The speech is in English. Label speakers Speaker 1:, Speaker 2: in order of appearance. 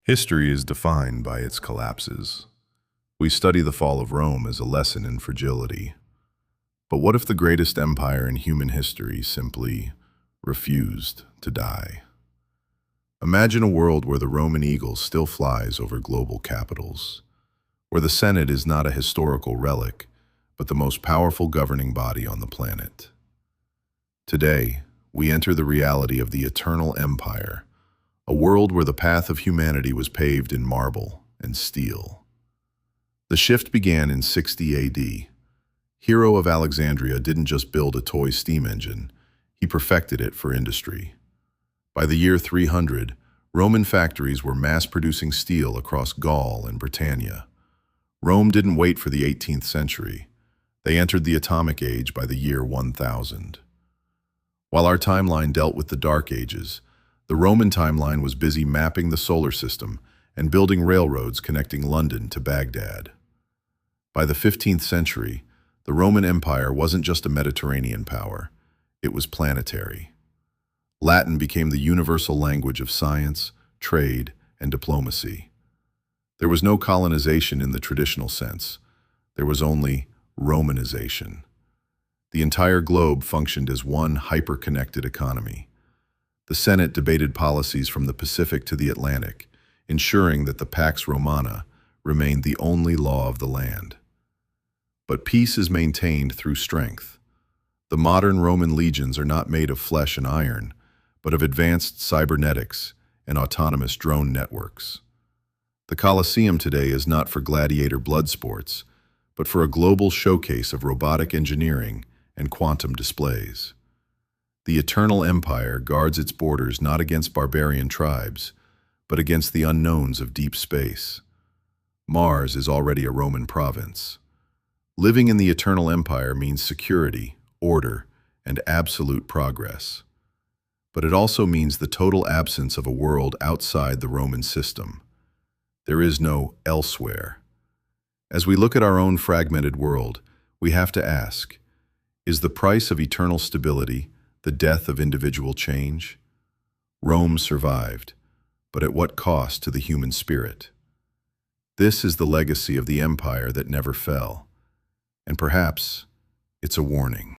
Speaker 1: History is defined by its collapses. We study the fall of Rome as a lesson in fragility. But what if the greatest empire in human history simply refused to die? Imagine a world where the Roman eagle still flies over global capitals, where the Senate is not a historical relic, but the most powerful governing body on the planet. Today, we enter the reality of the eternal empire, a world where the path of humanity was paved in marble and steel. The shift began in 60 AD. Hero of Alexandria didn't just build a toy steam engine, he perfected it for industry. By the year 300, Roman factories were mass-producing steel across Gaul and Britannia. Rome didn't wait for the 18th century. They entered the atomic age by the year 1000. While our timeline dealt with the Dark Ages, the Roman timeline was busy mapping the solar system and building railroads connecting London to Baghdad. By the 15th century, the Roman Empire wasn't just a Mediterranean power, it was planetary. Latin became the universal language of science, trade, and diplomacy. There was no colonization in the traditional sense. There was only Romanization. The entire globe functioned as one hyper-connected economy. The Senate debated policies from the Pacific to the Atlantic, ensuring that the Pax Romana remained the only law of the land. But peace is maintained through strength. The modern Roman legions are not made of flesh and iron, but of advanced cybernetics and autonomous drone networks. The Colosseum today is not for gladiator blood sports, but for a global showcase of robotic engineering and quantum displays. The Eternal Empire guards its borders not against barbarian tribes, but against the unknowns of deep space. Mars is already a Roman province. Living in the Eternal Empire means security, order, and absolute progress. But it also means the total absence of a world outside the Roman system. There is no elsewhere. As we look at our own fragmented world, we have to ask, is the price of eternal stability the death of individual change? Rome survived, but at what cost to the human spirit? This is the legacy of the empire that never fell, and perhaps it's a warning.